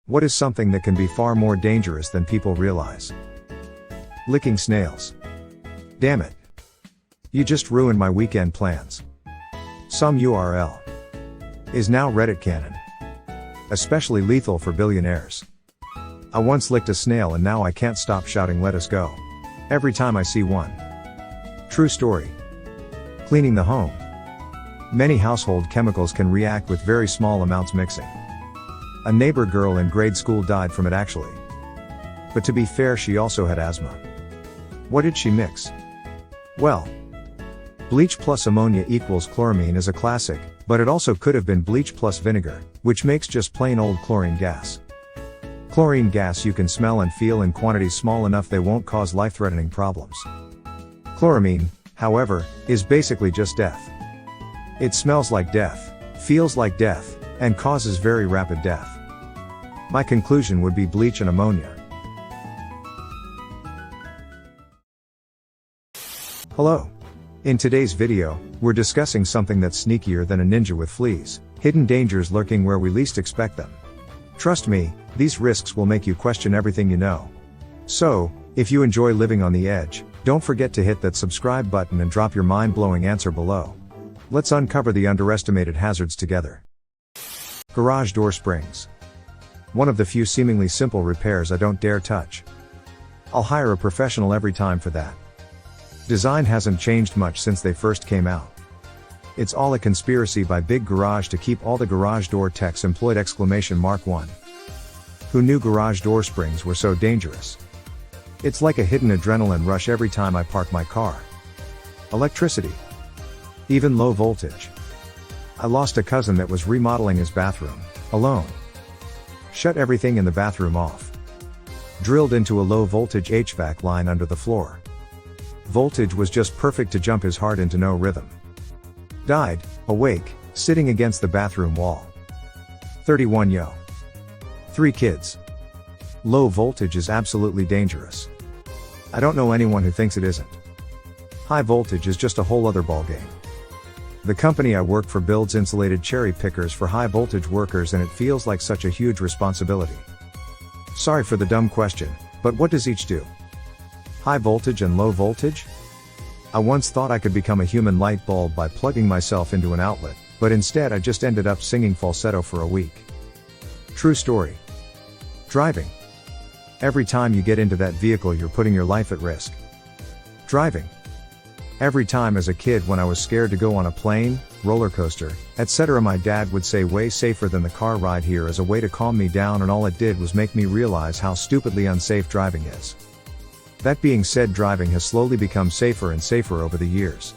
What is something that can be far more dangerous than people realize? Licking snails. Damn it. You just ruined my weekend plans. Some URL is now Reddit canon. Especially lethal for billionaires. I once licked a snail and now I can't stop shouting "let us go" every time I see one. True story. Cleaning the home. Many household chemicals can react with very small amounts mixing. A neighbor girl in grade school died from it actually. But to be fair, she also had asthma. What did she mix? Well, bleach plus ammonia equals chloramine is a classic, but it also could have been bleach plus vinegar, which makes just plain old chlorine gas. Chlorine gas you can smell and feel in quantities small enough they won't cause life-threatening problems. Chloramine, however, is basically just death. It smells like death, feels like death, and causes very rapid death. My conclusion would be bleach and ammonia. Hello. In today's video, we're discussing something that's sneakier than a ninja with fleas, hidden dangers lurking where we least expect them. Trust me, these risks will make you question everything you know. So, if you enjoy living on the edge, don't forget to hit that subscribe button and drop your mind-blowing answer below. Let's uncover the underestimated hazards together. Garage door springs. One of the few seemingly simple repairs I don't dare touch. I'll hire a professional every time for that. Design hasn't changed much since they first came out. It's all a conspiracy by Big Garage to keep all the garage door techs employed! !1. Who knew garage door springs were so dangerous? It's like a hidden adrenaline rush every time I park my car. Electricity. Even low voltage. I lost a cousin that was remodeling his bathroom, alone. Shut everything in the bathroom off. Drilled into a low voltage HVAC line under the floor. Voltage was just perfect to jump his heart into no rhythm. Died, awake, sitting against the bathroom wall. 31 yo. 3 kids. Low voltage is absolutely dangerous. I don't know anyone who thinks it isn't. High voltage is just a whole other ballgame. The company I work for builds insulated cherry pickers for high voltage workers, and it feels like such a huge responsibility. Sorry for the dumb question, but what does each do? High voltage and low voltage? I once thought I could become a human light bulb by plugging myself into an outlet, but instead I just ended up singing falsetto for a week. True story. Driving. Every time you get into that vehicle you're putting your life at risk. Driving. Every time as a kid when I was scared to go on a plane, roller coaster, etc., my dad would say way safer than the car ride here as a way to calm me down, and all it did was make me realize how stupidly unsafe driving is. That being said, driving has slowly become safer and safer over the years.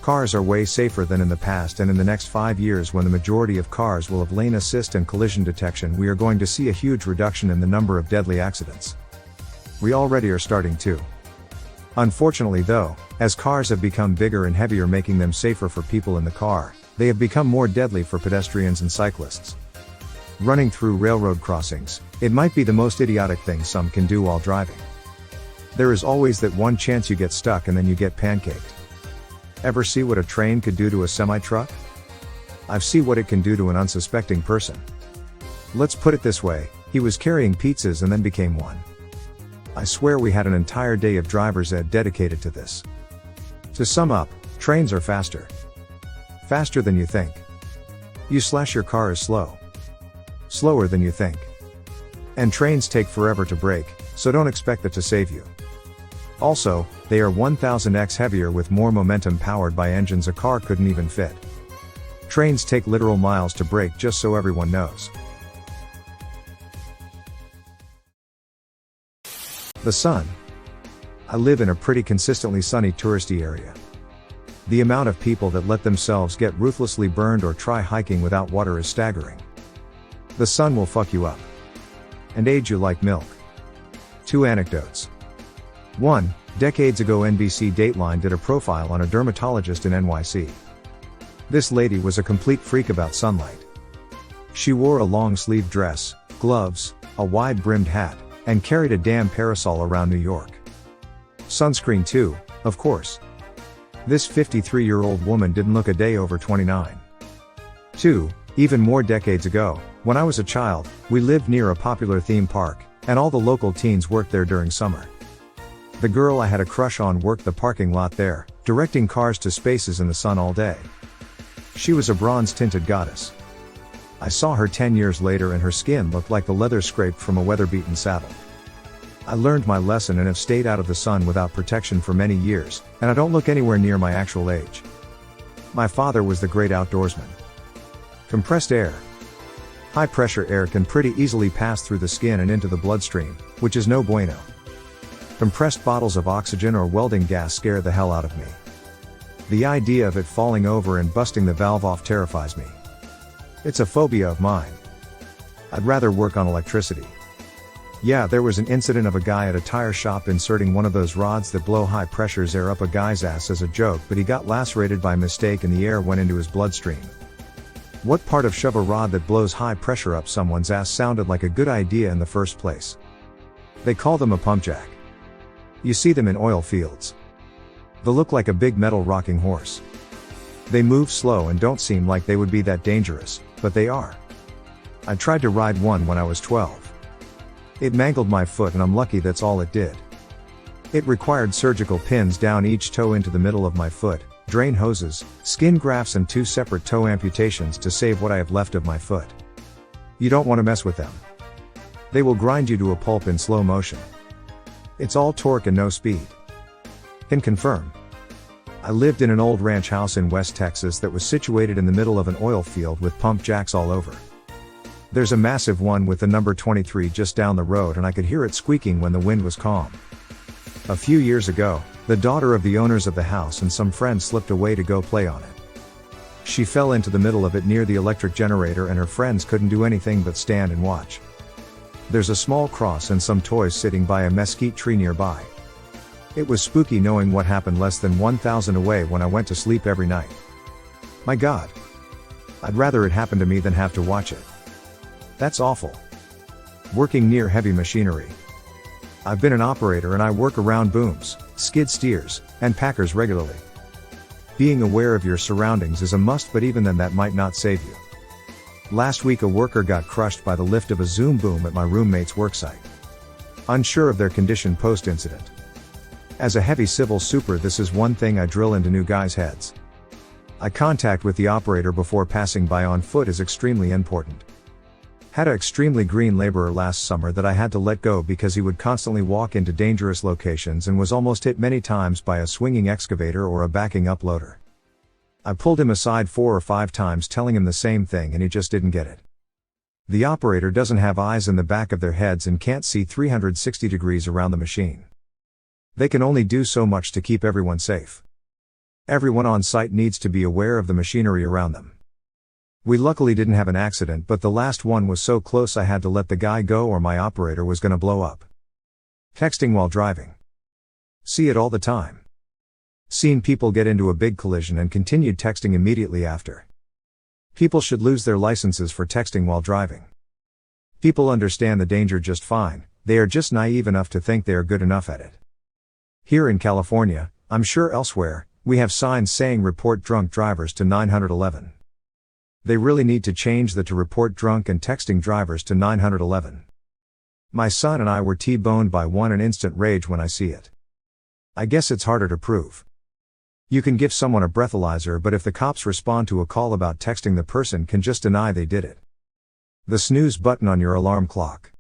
Cars are way safer than in the past, and in the next 5 years, when the majority of cars will have lane assist and collision detection, we are going to see a huge reduction in the number of deadly accidents. We already are starting to. Unfortunately though, as cars have become bigger and heavier, making them safer for people in the car, they have become more deadly for pedestrians and cyclists. Running through railroad crossings, it might be the most idiotic thing some can do while driving. There is always that one chance you get stuck and then you get pancaked. Ever see what a train could do to a semi-truck? I've seen what it can do to an unsuspecting person. Let's put it this way, he was carrying pizzas and then became one. I swear we had an entire day of driver's ed dedicated to this. To sum up, trains are faster. Faster than you think. You slash your car is slow. Slower than you think. And trains take forever to brake, so don't expect that to save you. Also, they are 1000x heavier with more momentum, powered by engines a car couldn't even fit. Trains take literal miles to brake, just so everyone knows. The sun. I live in a pretty consistently sunny touristy area. The amount of people that let themselves get ruthlessly burned or try hiking without water is staggering. The sun will fuck you up. And age you like milk. 2 anecdotes. 1. Decades ago, NBC Dateline did a profile on a dermatologist in NYC. This lady was a complete freak about sunlight. She wore a long-sleeved dress, gloves, a wide-brimmed hat, and carried a damn parasol around New York. Sunscreen too, of course. This 53-year-old woman didn't look a day over 29. 2. Even more decades ago, when I was a child, we lived near a popular theme park, and all the local teens worked there during summer. The girl I had a crush on worked the parking lot there, directing cars to spaces in the sun all day. She was a bronze-tinted goddess. I saw her 10 years later and her skin looked like the leather scraped from a weather-beaten saddle. I learned my lesson and have stayed out of the sun without protection for many years, and I don't look anywhere near my actual age. My father was the great outdoorsman. Compressed air. High-pressure air can pretty easily pass through the skin and into the bloodstream, which is no bueno. Compressed bottles of oxygen or welding gas scare the hell out of me. The idea of it falling over and busting the valve off terrifies me. It's a phobia of mine. I'd rather work on electricity. Yeah, there was an incident of a guy at a tire shop inserting one of those rods that blow high pressures air up a guy's ass as a joke, but he got lacerated by mistake and the air went into his bloodstream. What part of shove a rod that blows high pressure up someone's ass sounded like a good idea in the first place? They call them a pump jack. You see them in oil fields. They look like a big metal rocking horse. They move slow and don't seem like they would be that dangerous, but they are. I tried to ride one when I was 12. It mangled my foot and I'm lucky that's all it did. It required surgical pins down each toe into the middle of my foot, drain hoses, skin grafts and 2 separate toe amputations to save what I have left of my foot. You don't want to mess with them. They will grind you to a pulp in slow motion. It's all torque and no speed. Can confirm. I lived in an old ranch house in West Texas that was situated in the middle of an oil field with pump jacks all over. There's a massive one with the number 23 just down the road and I could hear it squeaking when the wind was calm. A few years ago, the daughter of the owners of the house and some friends slipped away to go play on it. She fell into the middle of it near the electric generator and her friends couldn't do anything but stand and watch. There's a small cross and some toys sitting by a mesquite tree nearby. It was spooky knowing what happened less than 1,000 away when I went to sleep every night. My God. I'd rather it happen to me than have to watch it. That's awful. Working near heavy machinery. I've been an operator and I work around booms, skid steers, and packers regularly. Being aware of your surroundings is a must, but even then that might not save you. Last week a worker got crushed by the lift of a Zoom boom at my roommate's worksite. Unsure of their condition post-incident. As a heavy civil super, this is one thing I drill into new guys' heads. Eye contact with the operator before passing by on foot is extremely important. Had an extremely green laborer last summer that I had to let go because he would constantly walk into dangerous locations and was almost hit many times by a swinging excavator or a backing up loader. I pulled him aside 4 or 5 times telling him the same thing and he just didn't get it. The operator doesn't have eyes in the back of their heads and can't see 360 degrees around the machine. They can only do so much to keep everyone safe. Everyone on site needs to be aware of the machinery around them. We luckily didn't have an accident, but the last one was so close I had to let the guy go or my operator was gonna blow up. Texting while driving. See it all the time. Seen people get into a big collision and continued texting immediately after. People should lose their licenses for texting while driving. People understand the danger just fine, they are just naive enough to think they are good enough at it. Here in California, I'm sure elsewhere, we have signs saying report drunk drivers to 911. They really need to change the to report drunk and texting drivers to 911. My son and I were T-boned by one in instant rage when I see it. I guess it's harder to prove. You can give someone a breathalyzer, but if the cops respond to a call about texting, the person can just deny they did it. The snooze button on your alarm clock.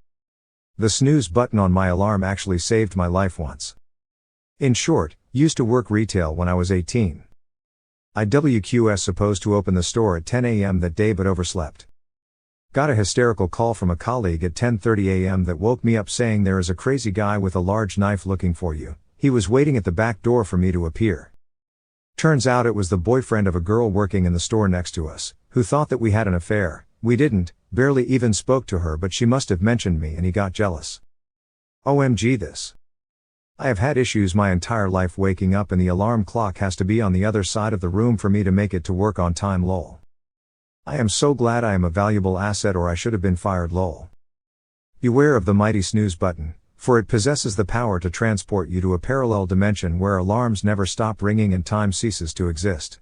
The snooze button on my alarm actually saved my life once. In short, used to work retail when I was 18. IWQS supposed to open the store at 10 a.m. that day but overslept. Got a hysterical call from a colleague at 10:30 a.m. that woke me up saying there is a crazy guy with a large knife looking for you. He was waiting at the back door for me to appear. Turns out it was the boyfriend of a girl working in the store next to us, who thought that we had an affair. We didn't, barely even spoke to her, but she must have mentioned me and he got jealous. OMG this. I have had issues my entire life waking up and the alarm clock has to be on the other side of the room for me to make it to work on time lol. I am so glad I am a valuable asset or I should have been fired lol. Beware of the mighty snooze button, for it possesses the power to transport you to a parallel dimension where alarms never stop ringing and time ceases to exist.